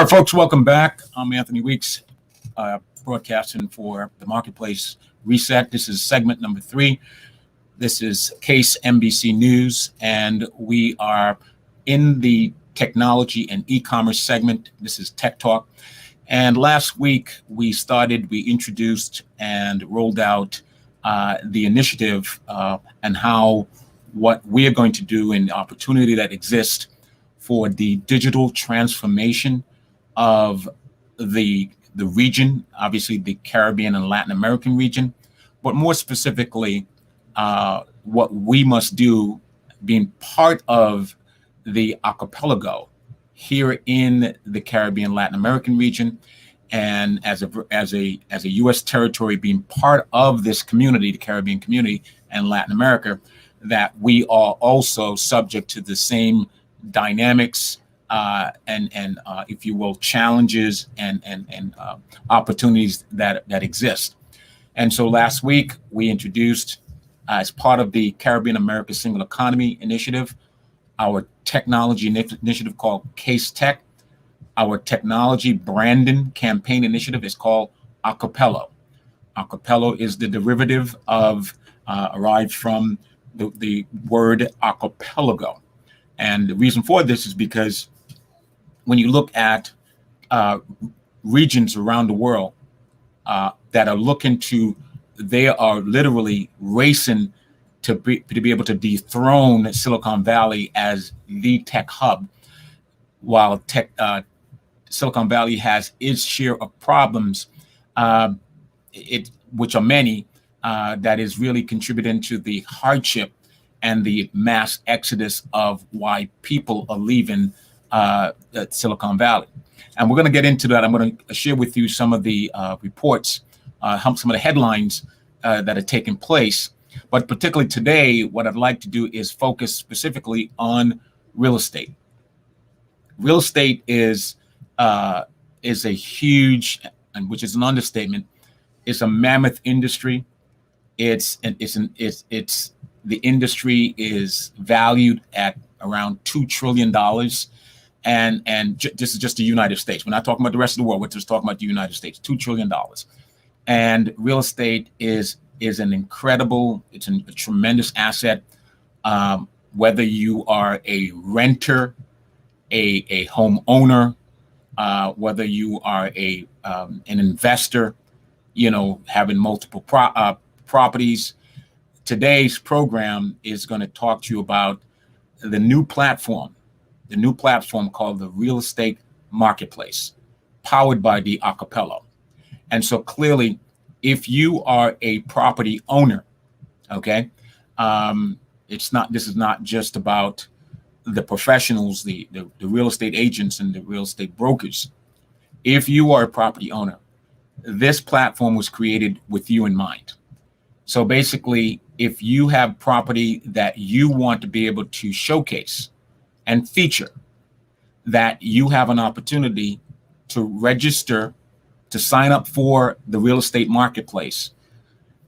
All right, folks, welcome back. I'm Anthony Weeks, broadcasting for the Marketplace Reset. This is segment number 3. This is Case NBC News, and we are in the technology and e-commerce segment. This is Tech Talk. And last week, we introduced and rolled out the initiative and what we are going to do and the opportunity that exists for the digital transformation of the region, obviously the Caribbean and Latin American region, but more specifically, what we must do being part of the archipelago here in the Caribbean, Latin American region, and as a U.S. territory being part of this community, the Caribbean community and Latin America, that we are also subject to the same dynamics and if you will, challenges and opportunities that exist. And so last week we introduced, as part of the Caribbean America Single Economy Initiative, our technology initiative called Case Tech. Our technology branding campaign initiative is called Acapello. Acapello is the derivative of, arrived from the word archipelago. And the reason for this is because when you look at regions around the world that are looking to, they are literally racing to be able to dethrone Silicon Valley as the tech hub, while Silicon Valley has its share of problems, which are many, that is really contributing to the hardship and the mass exodus of why people are leaving Silicon Valley. And we're going to get into that. I'm going to share with you some of the reports, some of the headlines that are taking place. But particularly today, what I'd like to do is focus specifically on real estate. Real estate is a huge, and which is an understatement, it's a mammoth industry. The industry is valued at around $2 trillion. And this is just the United States. We're not talking about the rest of the world. We're just talking about the United States, $2 trillion. And real estate is an incredible, it's a tremendous asset. Whether you are a renter, a homeowner, whether you are an investor, having multiple properties. Today's program is going to talk to you about the new platform called the Real Estate Marketplace, powered by the Acapello. And so clearly, if you are a property owner, okay, this is not just about the professionals, the real estate agents and the real estate brokers. If you are a property owner, this platform was created with you in mind. So basically, if you have property that you want to be able to showcase and feature, that you have an opportunity to register, to sign up for the real estate marketplace.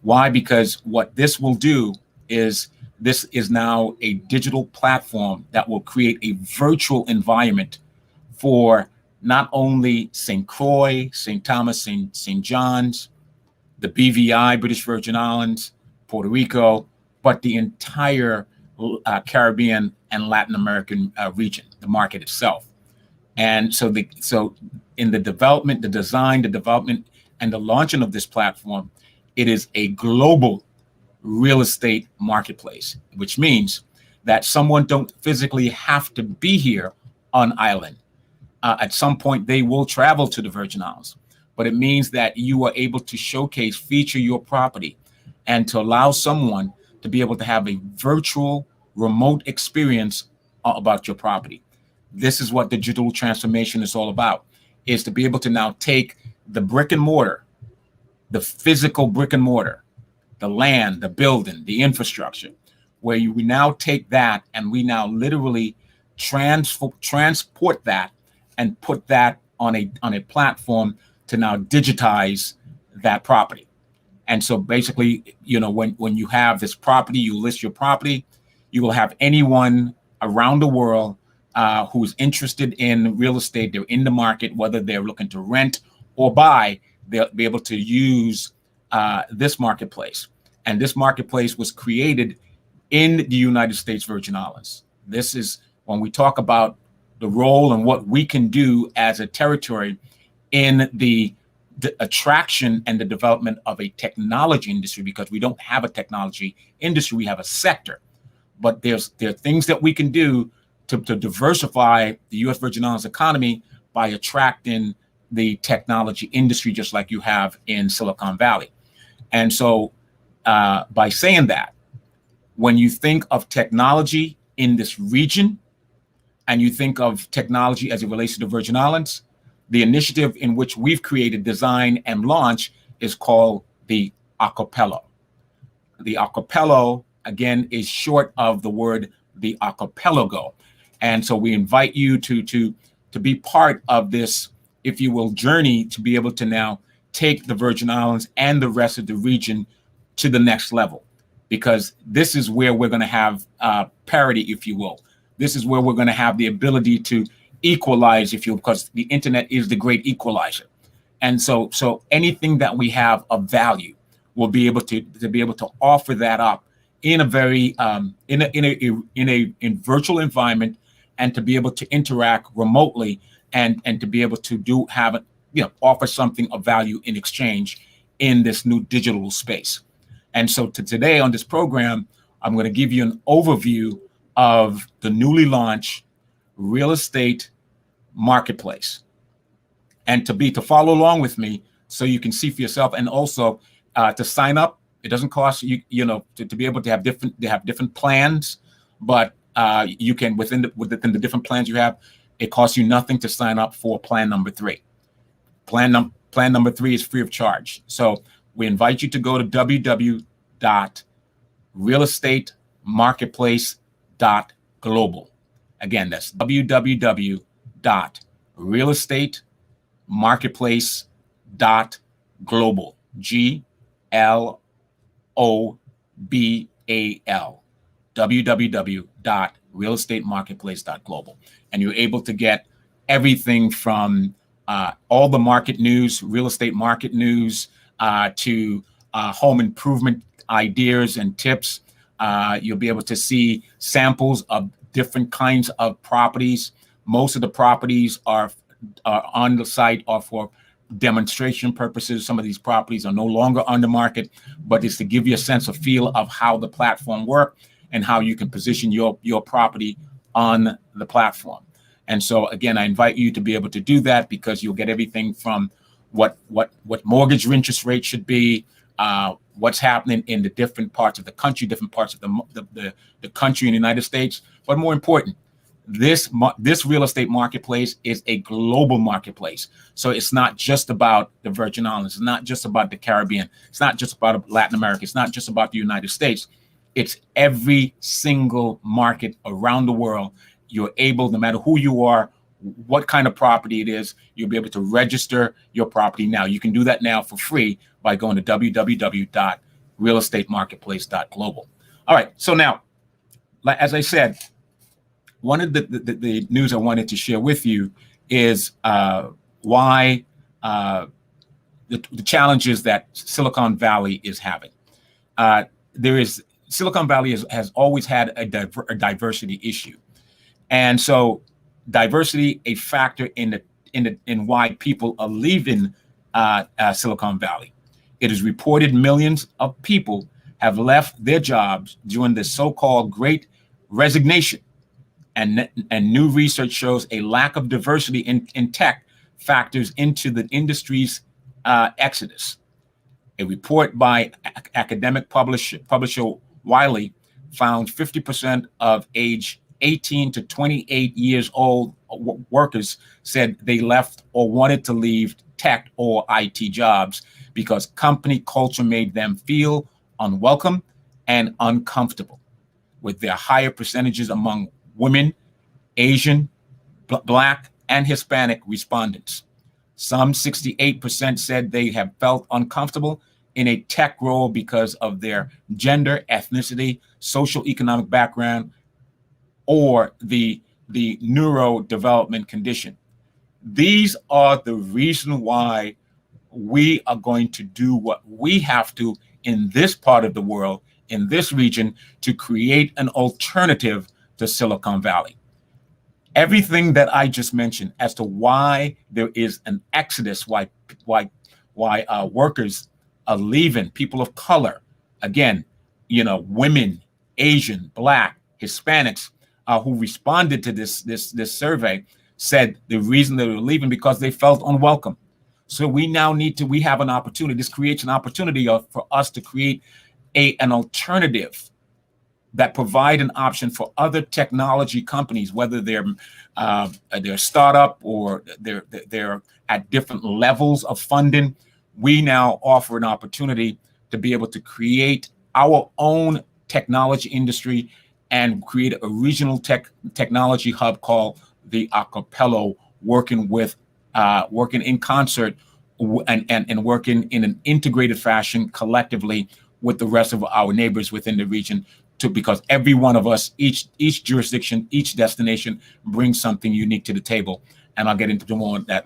Why? Because what this will do is, this is now a digital platform that will create a virtual environment for not only St. Croix, St. Thomas, St. John's, the BVI, British Virgin Islands, Puerto Rico, but the entire Caribbean and Latin American region, the market itself. And so in the development, the design, the development, and the launching of this platform, it is a global real estate marketplace, which means that someone don't physically have to be here on island. At some point, they will travel to the Virgin Islands, but it means that you are able to showcase, feature your property, and to allow someone to be able to have a virtual remote experience about your property. This is what digital transformation is all about, is to be able to now take the brick and mortar, the physical brick and mortar, the land, the building, the infrastructure, where we now take that and we now literally transport that and put that on a platform to now digitize that property. And so basically, when you have this property, you list your property, you will have anyone around the world who's interested in real estate, they're in the market, whether they're looking to rent or buy, they'll be able to use this marketplace. And this marketplace was created in the United States Virgin Islands. This is when we talk about the role and what we can do as a territory in the attraction and the development of a technology industry, because we don't have a technology industry, we have a sector. But there are things that we can do to diversify the U.S. Virgin Islands economy by attracting the technology industry, just like you have in Silicon Valley. And so by saying that, when you think of technology in this region and you think of technology as it relates to the Virgin Islands, the initiative in which we've created, design, and launch is called the Acapello. The Acapello, again, is short of the word the archipelago. And so we invite you to be part of this, if you will, journey to be able to now take the Virgin Islands and the rest of the region to the next level, because this is where we're going to have parity, if you will. This is where we're going to have the ability to equalize, if you will, because the internet is the great equalizer. And so anything that we have of value, we'll be able to offer that up in a very in virtual environment, and to be able to interact remotely and to be able to offer something of value in exchange in this new digital space. And so today on this program, I'm going to give you an overview of the newly launched real estate marketplace, and to follow along with me so you can see for yourself, and also to sign up. It doesn't cost you, to be able to have different plans, but you can within the different plans you have, it costs you nothing to sign up for plan number 3. Plan number 3 is free of charge. So we invite you to go to www.realestatemarketplace.global. Again, that's www.realestatemarketplace.global. GLOBAL. www.realestatemarketplace.global. And you're able to get everything from all the market news, real estate market news, to home improvement ideas and tips. You'll be able to see samples of different kinds of properties. Most of the properties are on the site are for demonstration purposes. Some of these properties are no longer on the market, but it's to give you a sense of feel of how the platform works and how you can position your property on the platform. And so again, I invite you to be able to do that, because you'll get everything from what mortgage interest rate should be, what's happening in the different parts of the country, different parts of the country in the United States. But more important, this real estate marketplace is a global marketplace. So it's not just about the Virgin Islands. It's not just about the Caribbean. It's not just about Latin America. It's not just about the United States. It's every single market around the world. You're able, no matter who you are, what kind of property it is, you'll be able to register your property now. You can do that now for free by going to www.realestatemarketplace.global. All right. So now, as I said, one of the news I wanted to share with you is why the challenges that Silicon Valley is having. Silicon Valley has always had a diversity issue, and so diversity a factor in why people are leaving Silicon Valley. It is reported millions of people have left their jobs during the so-called Great Resignation. And new research shows a lack of diversity in tech factors into the industry's exodus. A report by academic publisher Wiley found 50% of age 18 to 28 years old workers said they left or wanted to leave tech or IT jobs because company culture made them feel unwelcome and uncomfortable, with their higher percentages among women, Asian, Black, and Hispanic respondents. Some 68% said they have felt uncomfortable in a tech role because of their gender, ethnicity, social economic background, or the the neurodevelopment condition. These are the reason why we are going to do what we have to in this part of the world, in this region, to create an alternative to Silicon Valley. Everything that I just mentioned as to why there is an exodus, why workers are leaving, people of color, again, women, Asian, Black, Hispanics, who responded to this survey, said the reason they were leaving because they felt unwelcome. So we have an opportunity. This creates an opportunity for us to create an alternative that provide an option for other technology companies, whether they're startup or they're at different levels of funding. We now offer an opportunity to be able to create our own technology industry and create a regional technology hub called the Acapello, working in concert and working in an integrated fashion collectively with the rest of our neighbors within the region, because every one of us, each jurisdiction, each destination brings something unique to the table. And I'll get into more of that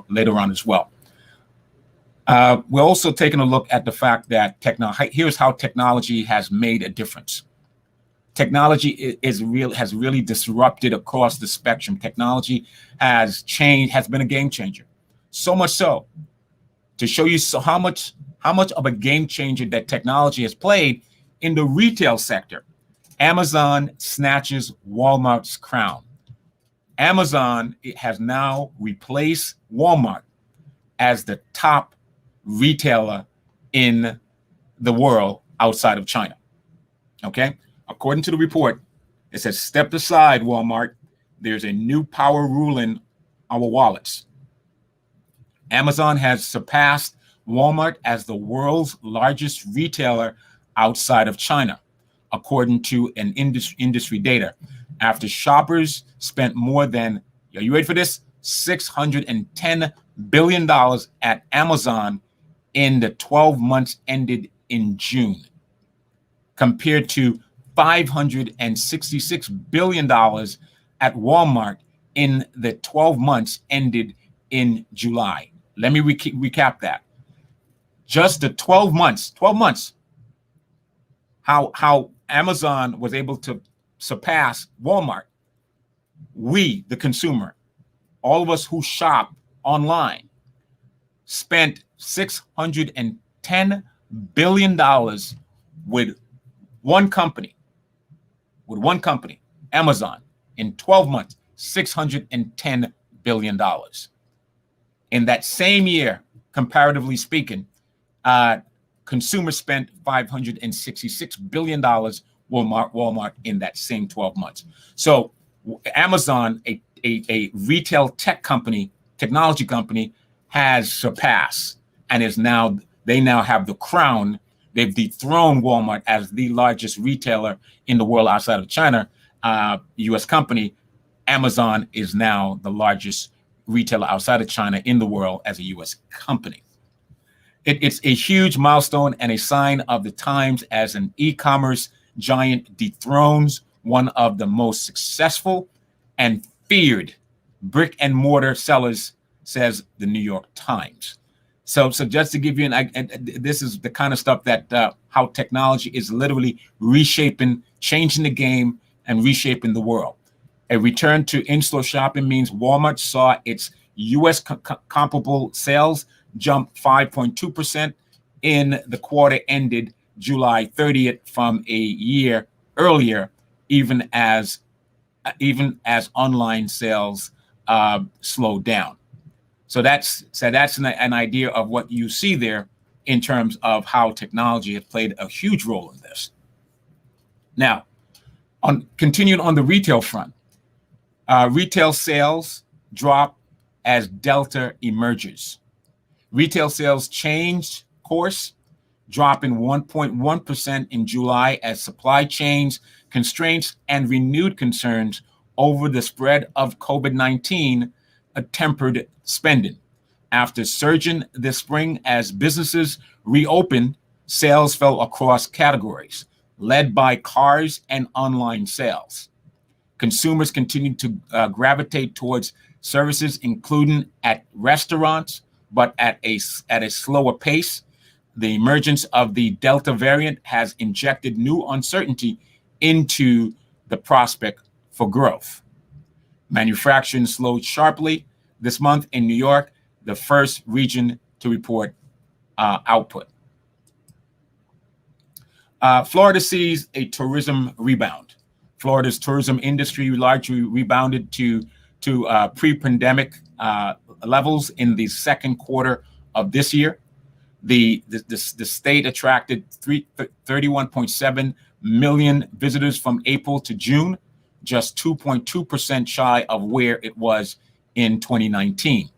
later on as well. We're also taking a look at the fact that here's how technology has made a difference. Technology has really disrupted across the spectrum. Technology has been a game changer. So much so, to show you how much of a game changer that technology has played in the retail sector, Amazon snatches Walmart's crown. Amazon has now replaced Walmart as the top retailer in the world outside of China. Okay? According to the report, it says, "Step aside, Walmart. There's a new power ruling our wallets." Amazon has surpassed Walmart as the world's largest retailer outside of China, according to an industry data, after shoppers spent more than, are you ready for this? $610 billion at Amazon in the 12 months ended in June, compared to $566 billion at Walmart in the 12 months ended in July. Let me recap that. Just the 12 months, how Amazon was able to surpass Walmart. We, the consumer, all of us who shop online, spent $610 billion with one company, Amazon, in 12 months, $610 billion. In that same year, comparatively speaking, consumers spent $566 billion, Walmart in that same 12 months. So Amazon, a retail technology company, has surpassed and they now have the crown. They've dethroned Walmart as the largest retailer in the world outside of China. U.S. company, Amazon is now the largest retailer outside of China in the world as a U.S. company. It's a huge milestone and a sign of the times as an e-commerce giant dethrones one of the most successful and feared brick and mortar sellers, says the New York Times. So just to give you this is the kind of stuff that how technology is literally reshaping, changing the game and reshaping the world. A return to in-store shopping means Walmart saw its U.S. comparable sales jump 5.2% in the quarter ended July 30th from a year earlier, even as online sales slowed down. So that's an idea of what you see there in terms of how technology has played a huge role in this. Now, continuing on the retail front, retail sales drop as Delta emerges. Retail sales changed course, dropping 1.1% in July as supply chains constraints and renewed concerns over the spread of COVID-19 tempered spending. After surging this spring as businesses reopened, sales fell across categories, led by cars and online sales. Consumers continue to gravitate towards services, including at restaurants, but at a slower pace. The emergence of the Delta variant has injected new uncertainty into the prospect for growth. Manufacturing slowed sharply this month in New York, the first region to report output. Florida sees a tourism rebound. Florida's tourism industry largely rebounded to pre-pandemic levels in the second quarter of this year. The state attracted 31.7 million visitors from April to June, just 2.2% shy of where it was in 2019,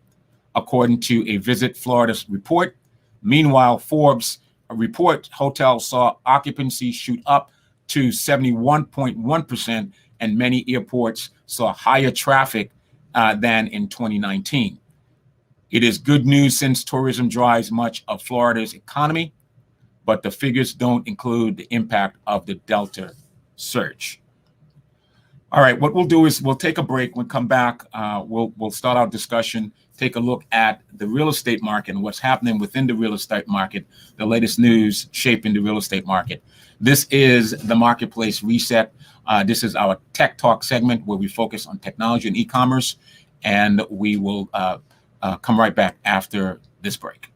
according to a Visit Florida report. Meanwhile, Forbes report hotels saw occupancy shoot up to 71.1%, and many airports saw higher traffic than in 2019. It is good news since tourism drives much of Florida's economy, but the figures don't include the impact of the Delta surge. All right, what we'll do is we'll take a break. When we come back, we'll start our discussion, take a look at the real estate market and what's happening within the real estate market, the latest news shaping the real estate market. This is the Marketplace Reset. This is our Tech Talk segment where we focus on technology and e-commerce, and we will come right back after this break.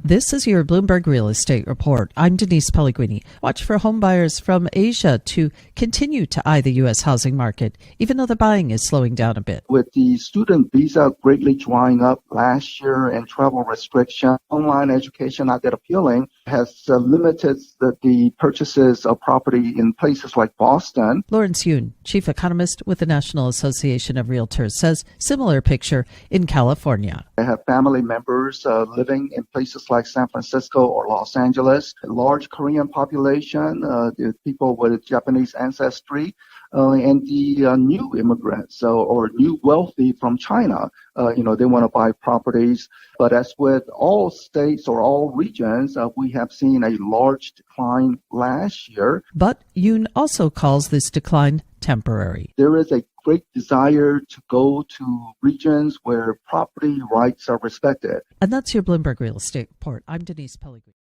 This is your Bloomberg Real Estate Report. I'm Denise Pellegrini. Watch for home buyers from Asia to continue to eye the U.S. housing market, even though the buying is slowing down a bit. With the student visa greatly drying up last year and travel restriction, online education not that appealing has limited the purchases of property in places like Boston. Lawrence Yoon, chief economist with the National Association of Realtors, says similar picture in California. I have family members living in places like San Francisco or Los Angeles, a large Korean population, the people with Japanese ancestry, and the new immigrants or new wealthy from China. They want to buy properties. But as with all states or all regions, we have seen a large decline last year. But Yoon also calls this decline temporary. There is a great desire to go to regions where property rights are respected. And that's your Bloomberg Real Estate Report. I'm Denise Pellegrini.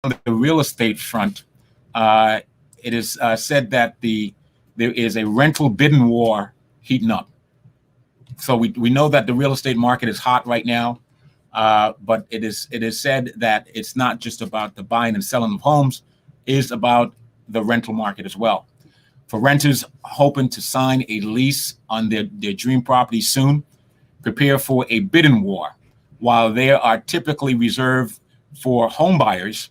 On the real estate front, it is said that there is a rental bidding war heating up. So we know that the real estate market is hot right now, but it is said that it's not just about the buying and selling of homes, it is about the rental market as well. For renters hoping to sign a lease on their dream property soon, prepare for a bidding war. While they are typically reserved for home buyers,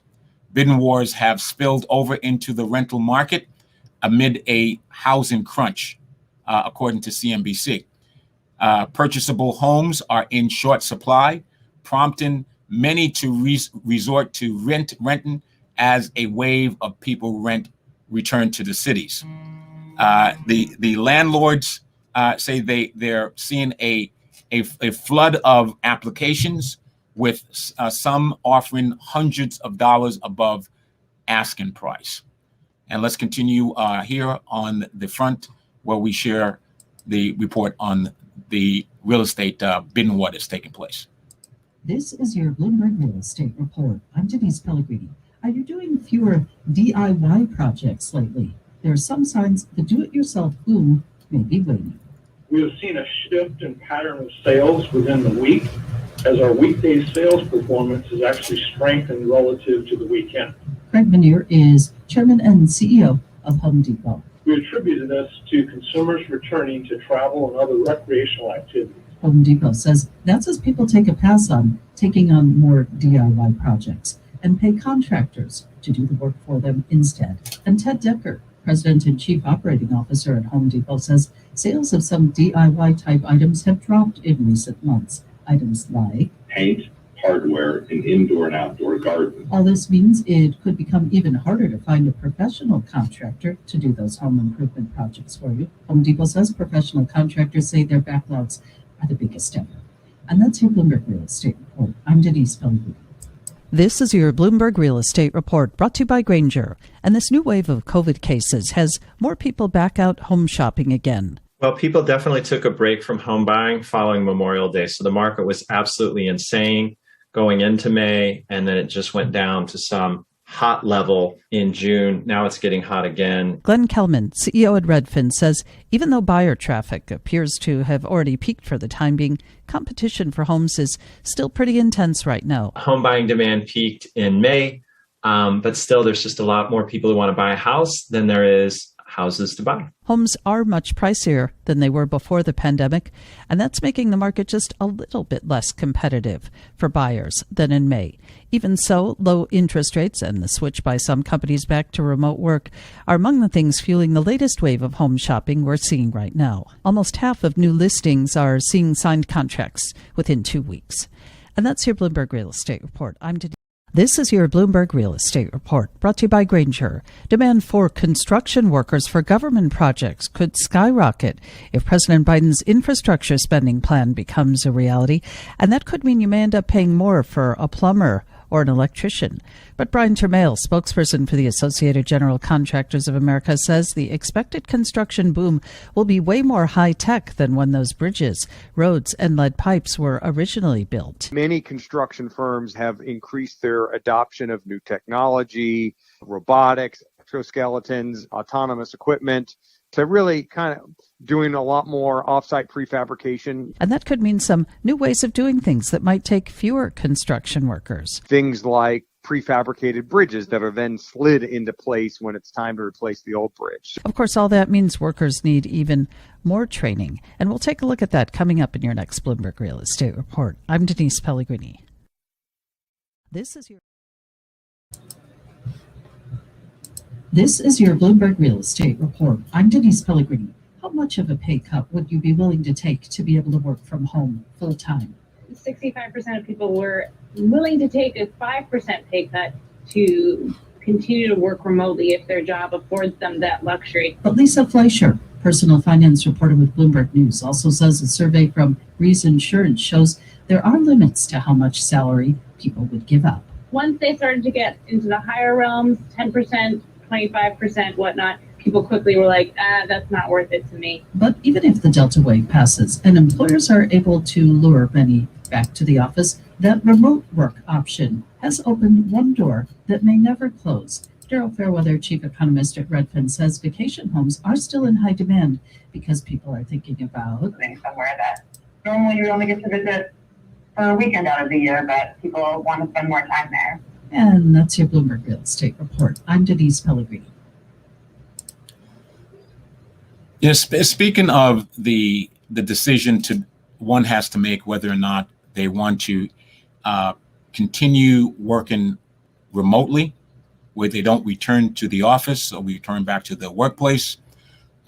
bidding wars have spilled over into the rental market amid a housing crunch, according to CNBC. Purchasable homes are in short supply, prompting many to resort to renting as a wave of people return to the cities. The landlords say they're seeing a flood of applications, with some offering hundreds of dollars above asking price. And let's continue here on the front where we share the report on the real estate bidding war that's taking place. This is your Bloomberg Real Estate Report. I'm Denise Pellegrini. Are you doing fewer DIY projects lately? There are some signs the do-it-yourself boom may be waning. We have seen a shift in pattern of sales within the week, as our weekday sales performance has actually strengthened relative to the weekend. Craig Menear is chairman and CEO of Home Depot. We attributed this to consumers returning to travel and other recreational activities. Home Depot says that's as people take a pass on taking on more DIY projects and pay contractors to do the work for them instead. And Ted Decker, president and chief operating officer at Home Depot, says sales of some DIY type items have dropped in recent months. Items like paint, hardware, and indoor and outdoor garden. All this means it could become even harder to find a professional contractor to do those home improvement projects for you. Home Depot says professional contractors say their backlogs are the biggest ever. And that's your Bloomberg Real Estate Report. I'm Denise Pellegrini. This is your Bloomberg Real Estate Report brought to you by Granger. And this new wave of COVID cases has more people back out home shopping again. Well, people definitely took a break from home buying following Memorial Day. So the market was absolutely insane going into May, and then it just went down to some hot level in June. Now it's getting hot again. Glenn Kelman, CEO at Redfin, says even though buyer traffic appears to have already peaked for the time being, competition for homes is still pretty intense right now. Home buying demand peaked in May, but still there's just a lot more people who want to buy a house than there is houses to buy. Homes are much pricier than they were before the pandemic, and that's making the market just a little bit less competitive for buyers than in May. Even so, low interest rates and the switch by some companies back to remote work are among the things fueling the latest wave of home shopping we're seeing right now. Almost half of new listings are seeing signed contracts within 2 weeks. And that's your Bloomberg Real Estate Report. I'm Denise. This is your Bloomberg Real Estate Report, brought to you by Granger. Demand for construction workers for government projects could skyrocket if President Biden's infrastructure spending plan becomes a reality, and that could mean you may end up paying more for a plumber or an electrician. But Brian Termale, spokesperson for the Associated General Contractors of America, says the expected construction boom will be way more high-tech than when those bridges, roads, and lead pipes were originally built. Many construction firms have increased their adoption of new technology, robotics, exoskeletons, autonomous equipment, to really kind of doing a lot more offsite prefabrication. And that could mean some new ways of doing things that might take fewer construction workers. Things like prefabricated bridges that are then slid into place when it's time to replace the old bridge. Of course, all that means workers need even more training. And we'll take a look at that coming up in your next Bloomberg Real Estate Report. I'm Denise Pellegrini. This is your Bloomberg Real Estate Report. I'm Denise Pellegrini. How much of a pay cut would you be willing to take to be able to work from home full time? 65% of people were willing to take a 5% pay cut to continue to work remotely if their job affords them that luxury. But Lisa Fleischer, personal finance reporter with Bloomberg News, also says a survey from Rees Insurance shows there are limits to how much salary people would give up. Once they started to get into the higher realms, 10%, 25%, whatnot, people quickly were like, that's not worth it to me. But even if the Delta wave passes and employers are able to lure many back to the office, that remote work option has opened one door that may never close. Daryl Fairweather, chief economist at Redfin, says vacation homes are still in high demand because people are thinking about somewhere that normally you only get to visit for a weekend out of the year, but people want to spend more time there. And that's your Bloomberg Real Estate Report. I'm Denise Pellegrini. Yes, speaking of the decision one has to make whether or not they want to continue working remotely, where they don't return to the office or return back to the workplace,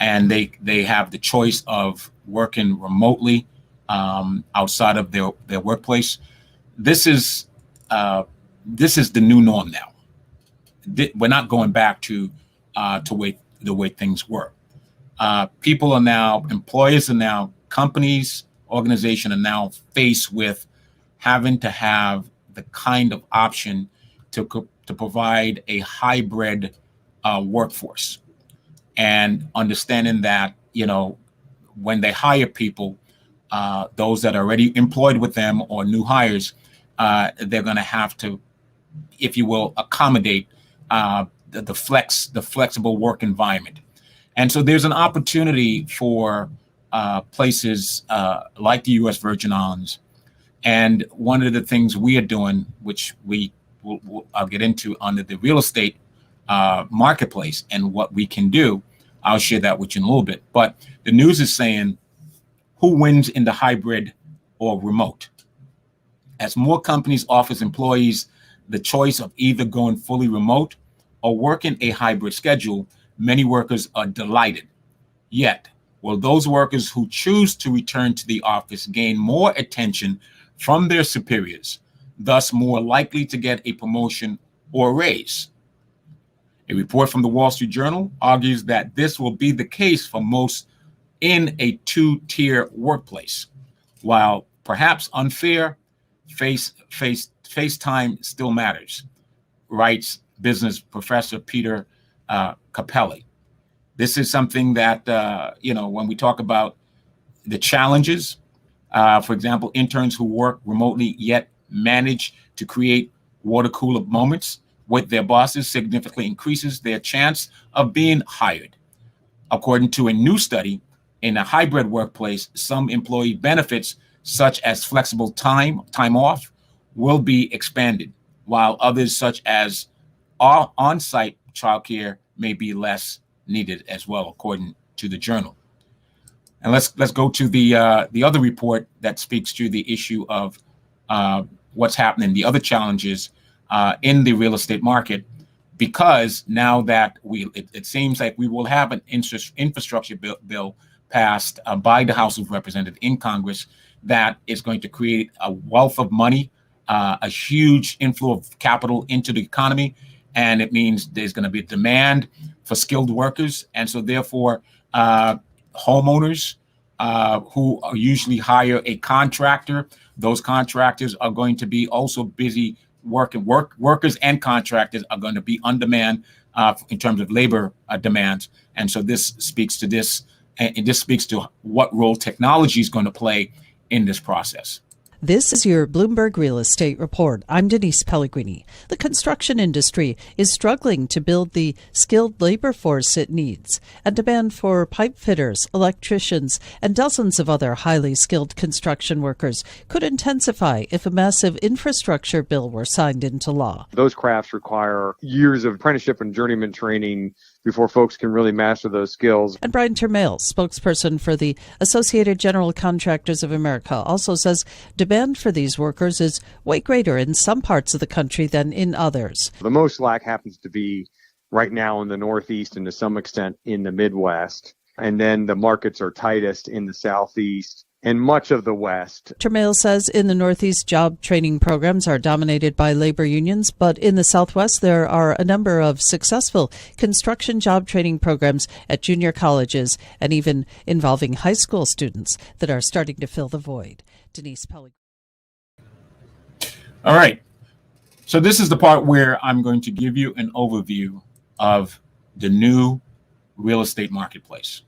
and they have the choice of working remotely outside of their workplace. This is the new norm now. We're not going back to the way things were. People are now, employers are now, companies, organizations are now faced with having to have the kind of option to provide a hybrid workforce, and understanding that, when they hire people, those that are already employed with them or new hires, they're going to have to, if you will, accommodate the flexible work environment. And so there's an opportunity for places like the U.S. Virgin Islands. And one of the things we are doing, which I'll get into under the real estate marketplace and what we can do, I'll share that with you in a little bit. But the news is saying, who wins in the hybrid or remote? As more companies offer employees the choice of either going fully remote or working a hybrid schedule, many workers are delighted. Yet, will those workers who choose to return to the office gain more attention from their superiors, thus more likely to get a promotion or a raise? A report from the Wall Street Journal argues that this will be the case for most in a two-tier workplace. While perhaps unfair, face time still matters, writes business professor Peter Capelli. This is something that, when we talk about the challenges, for example, interns who work remotely yet manage to create water cooler moments with their bosses significantly increases their chance of being hired. According to a new study, in a hybrid workplace, some employee benefits, such as flexible time off, will be expanded, while others, such as on-site childcare, may be less needed as well, according to the journal. And let's go to the other report that speaks to the issue of what's happening, the other challenges in the real estate market, because now that it seems like we will have an infrastructure bill passed by the House of Representatives in Congress that is going to create a wealth of money, a huge inflow of capital into the economy, and it means there's going to be a demand for skilled workers, and so therefore homeowners who usually hire a contractor, those contractors are going to be also busy workers and contractors are going to be on demand in terms of labor demands. And so this speaks to this, and this speaks to what role technology is going to play in this process. This is your Bloomberg Real Estate Report. I'm Denise Pellegrini. The construction industry is struggling to build the skilled labor force it needs, and demand for pipe fitters, electricians, and dozens of other highly skilled construction workers could intensify if a massive infrastructure bill were signed into law. Those crafts require years of apprenticeship and journeyman training before folks can really master those skills. And Brian Termale, spokesperson for the Associated General Contractors of America, also says demand for these workers is way greater in some parts of the country than in others. The most slack happens to be right now in the Northeast and to some extent in the Midwest. And then the markets are tightest in the Southeast and much of the West. Termale says in the Northeast, job training programs are dominated by labor unions, but in the Southwest, there are a number of successful construction job training programs at junior colleges and even involving high school students that are starting to fill the void. Denise Pellegrini. All right. So this is the part where I'm going to give you an overview of the new real estate marketplace,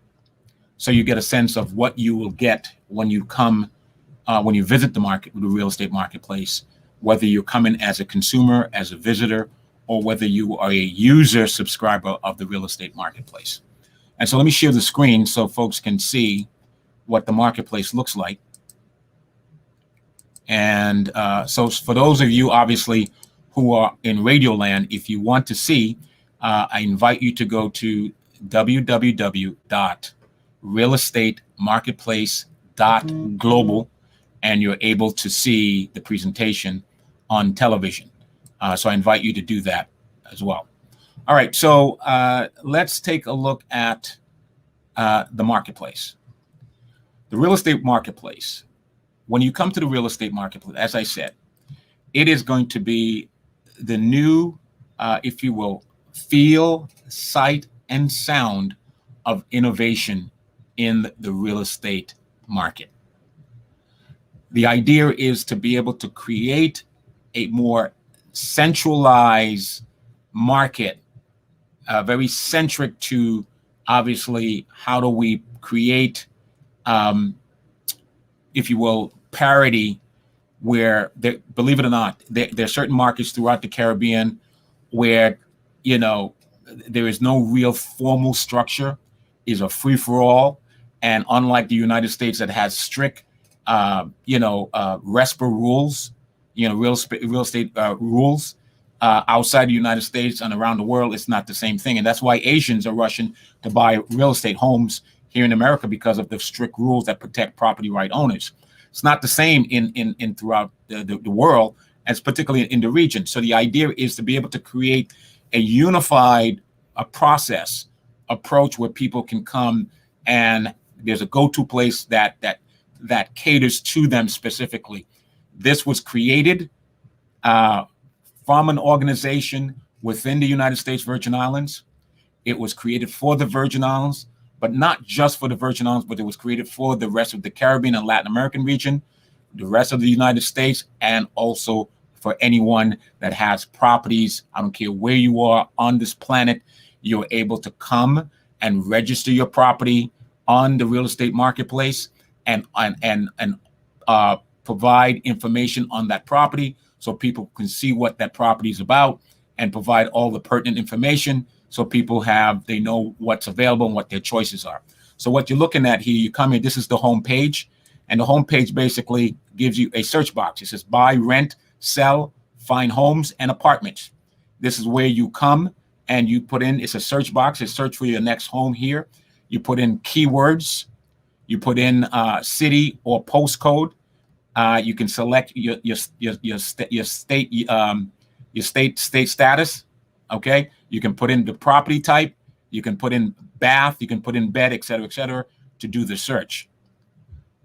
so you get a sense of what you will get when you come, when you visit the real estate marketplace, whether you're coming as a consumer, as a visitor, or whether you are a user subscriber of the real estate marketplace. And so let me share the screen so folks can see what the marketplace looks like. And so for those of you, obviously, who are in Radio Land, if you want to see, I invite you to go to www.realestatemarketplace.global, and you're able to see the presentation on television. So I invite you to do that as well. All right, so let's take a look at the marketplace. The real estate marketplace. When you come to the real estate marketplace, as I said, it is going to be the new, if you will, feel, sight, and sound of innovation in the real estate market. The idea is to be able to create a more centralized market, very centric to, obviously, how do we create, if you will, parity, where, believe it or not, there are certain markets throughout the Caribbean where, there is no real formal structure, is a free-for-all. And unlike the United States that has strict, RESPA rules, real estate rules, outside the United States and around the world, it's not the same thing. And that's why Asians are rushing to buy real estate homes here in America, because of the strict rules that protect property right owners. It's not the same in throughout the world, as particularly in the region. So the idea is to be able to create a unified approach where people can come and there's a go-to place that caters to them specifically. This was created from an organization within the United States Virgin Islands. It was created for the Virgin Islands, but not just for the Virgin Islands, but it was created for the rest of the Caribbean and Latin American region. the rest of the United States, and also for anyone that has properties. I don't care where you are on this planet, you're able to come and register your property on the real estate marketplace and provide information on that property so people can see what that property is about, and provide all the pertinent information so people they know what's available and what their choices are. So what you're looking at here, you come in, this is the home page, and the home page basically gives you a search box. It says buy, rent, sell, find homes and apartments. This is where you come and you put in, it's a search box, it's search for your next home here. You put in keywords, you put in city or postcode. You can select your state status. Okay, you can put in the property type, you can put in bath, you can put in bed, et cetera, to do the search.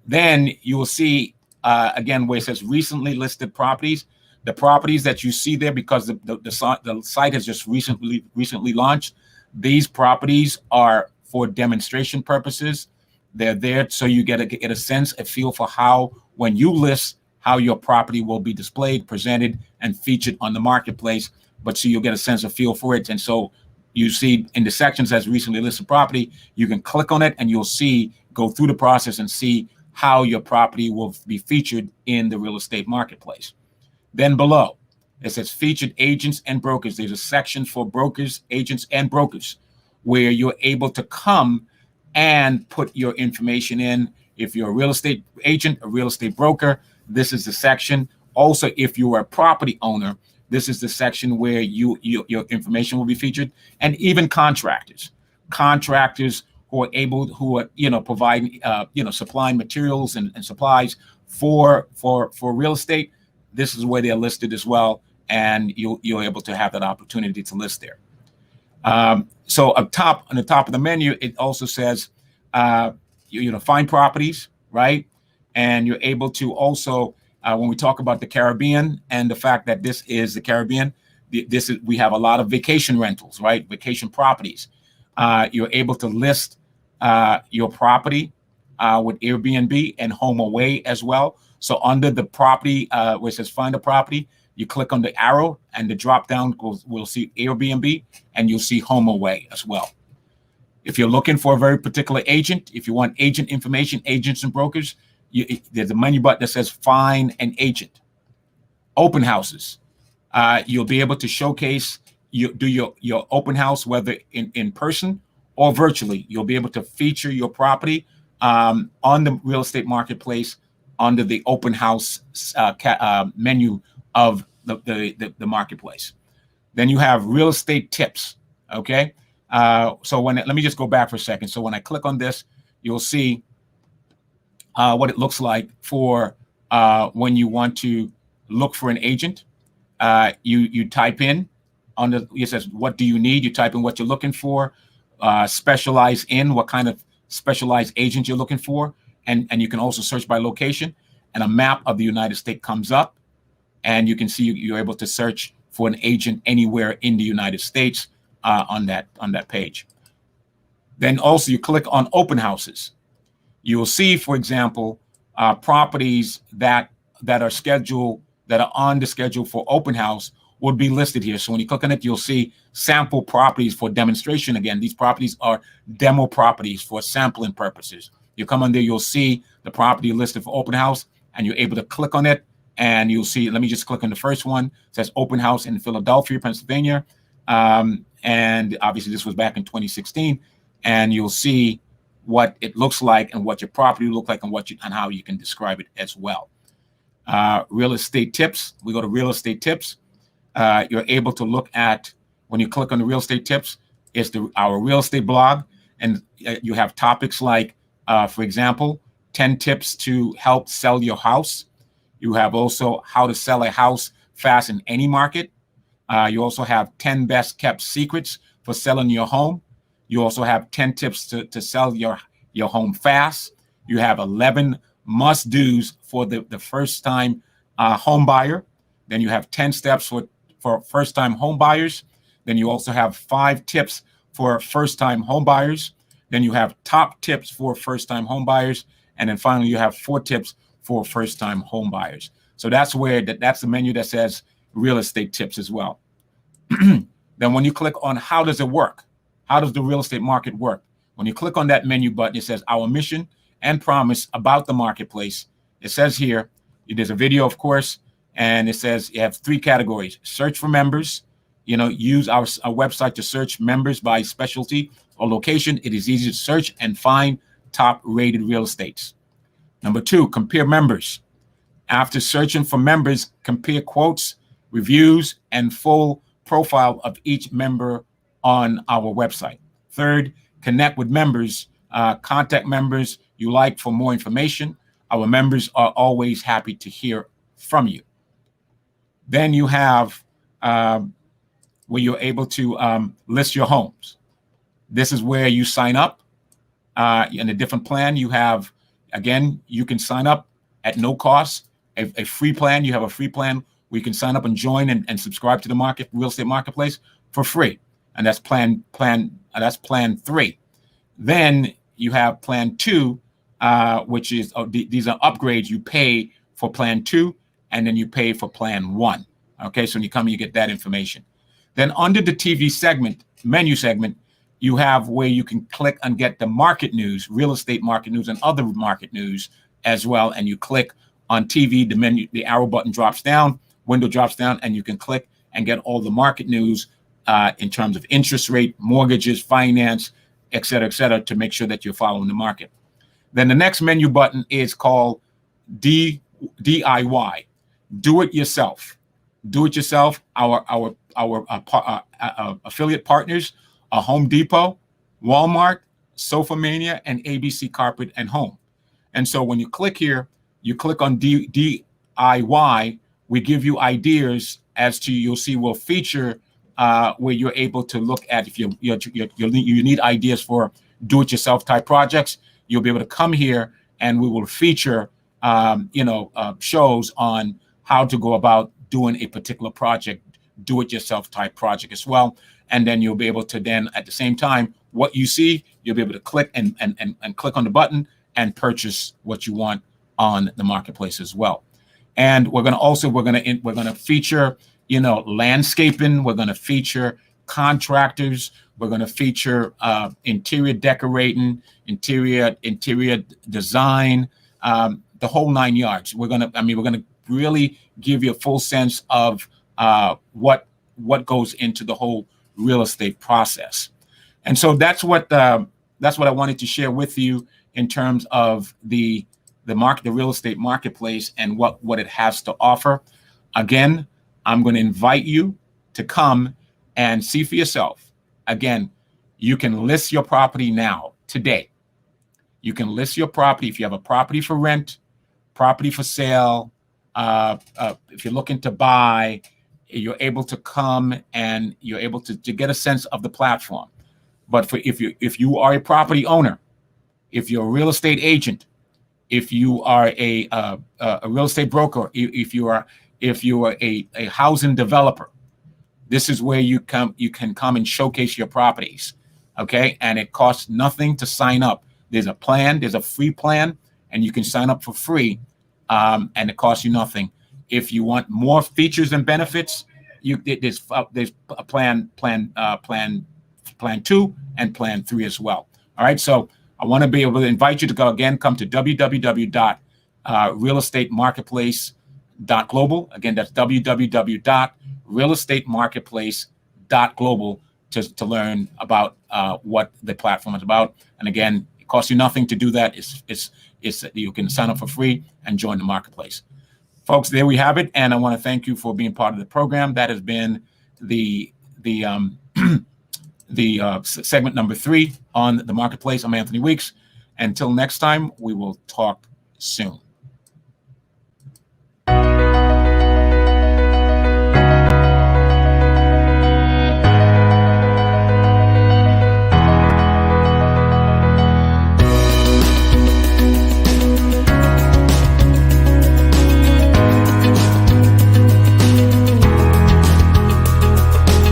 Then you will see again where it says recently listed properties. The properties that you see there, because the site has just recently launched, these properties are for demonstration purposes. They're there so you get a sense, a feel for how, when you list, how your property will be displayed, presented, and featured on the marketplace. But so you'll get a sense of feel for it. And so you see in the sections as recently listed property, you can click on it and you'll see, go through the process and see how your property will be featured in the real estate marketplace. Then below, it says featured agents and brokers. There's a section for brokers, agents, and brokers, where you're able to come and put your information in. If you're a real estate agent, a real estate broker, this is the section. Also, if you are a property owner, this is the section where your information will be featured. And even contractors who are providing, supplying materials and supplies for real estate. This is where they're listed as well, and you're able to have that opportunity to list there. So on the top of the menu, it also says, find properties, right? And you're able to also, when we talk about the Caribbean and the fact that this is the Caribbean, we have a lot of vacation rentals, right? Vacation properties. You're able to list your property with Airbnb and HomeAway as well. So under the property, where it says find a property, you click on the arrow and the drop down will see Airbnb, and you'll see HomeAway as well. If you're looking for a very particular agent, if you want agent information, agents and brokers, there's a menu button that says find an agent. Open houses, you'll be able to showcase, do your open house, whether in person or virtually. You'll be able to feature your property on the real estate marketplace under the open house menu of the marketplace. Then you have real estate tips. Okay. So let me just go back for a second. So when I click on this, you'll see what it looks like for when you want to look for an agent. You type in it says, what do you need? You type in what you're looking for, specialize in what kind of specialized agent you're looking for. And you can also search by location, and a map of the United States comes up, and you can see you're able to search for an agent anywhere in the United States on that page. Then also you click on open houses. You will see, for example, properties that are on the schedule for open house would be listed here. So when you click on it, you'll see sample properties for demonstration. Again, these properties are demo properties for sampling purposes. You come on there, you'll see the property listed for open house, and you're able to click on it, and you'll see, let me just click on the first one. It says open house in Philadelphia, Pennsylvania. And obviously this was back in 2016, and you'll see what it looks like and what your property will look like and how you can describe it as well. Real estate tips. We go to real estate tips. You're able to look at, when you click on the real estate tips, it's our real estate blog, and you have topics like, for example, 10 tips to help sell your house. You have also how to sell a house fast in any market. You also have 10 best kept secrets for selling your home. You also have 10 tips to sell your home fast. You have 11 must-dos for the first-time home buyer. Then you have 10 steps for first-time home buyers. Then you also have 5 tips for first-time home buyers. Then you have top tips for first-time home buyers. And then finally, you have 4 tips for first-time home buyers. So that's where that's the menu that says real estate tips as well. Then when you click on how does it work? How does the real estate market work? When you click on that menu button, it says our mission and promise about the marketplace. It says here, there's a video, of course, and it says you have 3 categories. Search for members. Use our website to search members by specialty or location. It is easy to search and find top-rated real estates. Number 2, compare members. After searching for members, compare quotes, reviews, and full profile of each member on our website. 3rd, connect with members. Contact members you like for more information. Our members are always happy to hear from you. Then you have where you're able to list your homes. This is where you sign up. In a different plan, you have, again, you can sign up at no cost. A free plan, you have a free plan where you can sign up and join and subscribe to the real estate marketplace for free. And that's plan 3. Then you have plan 2, which is these are upgrades. You pay for plan 2, and then you pay for plan 1. Okay, so when you come, you get that information. Then under the TV segment, menu segment, you have where you can click and get the market news, real estate market news, and other market news as well. And you click on TV, the menu, the arrow button drops down, window drops down, and you can click and get all the market news in terms of interest rate, mortgages, finance, et cetera, to make sure that you're following the market. Then the next menu button is called DIY, do it yourself. Do it yourself. Our affiliate partners are Home Depot, Walmart, Sofamania, and ABC Carpet and Home. And so when you click here, you click on DIY. We give you ideas as to, you'll see we'll feature where you're able to look at if you need ideas for do-it-yourself type projects. You'll be able to come here and we will feature shows on how to go about doing a particular project, do-it-yourself type project as well. And then you'll be able to then, at the same time, what you see, you'll be able to click and click on the button and purchase what you want on the marketplace as well. And we're going to feature, landscaping. We're going to feature contractors. We're going to feature interior decorating, interior design, the whole 9 yards. We're going to really give you a full sense of what goes into the whole real estate process. And so that's what I wanted to share with you in terms of the real estate marketplace and what it has to offer. Again, I'm going to invite you to come and see for yourself. Again, you can list your property now, today. You can list your property if you have a property for rent, property for sale. If you're looking to buy, you're able to come and you're able to get a sense of the platform. But if you are a property owner, if you're a real estate agent, if you are a real estate broker, if you are a housing developer, this is where you can come and showcase your properties. Okay, and it costs nothing to sign up. There's a plan, there's a free plan, and you can sign up for free, and it costs you nothing. If you want more features and benefits, there's a plan 2 and plan 3 as well. All right, so I want to be able to invite you to come to www.realestatemarketplace.global. Again, that's www.realestatemarketplace.global to learn about what the platform is about. And again, it costs you nothing to do that. It's you can sign up for free and join the marketplace. Folks, there we have it. And I want to thank you for being part of the program. That has been the segment number 3 on the marketplace. I'm Anthony Weeks. Until next time, we will talk soon.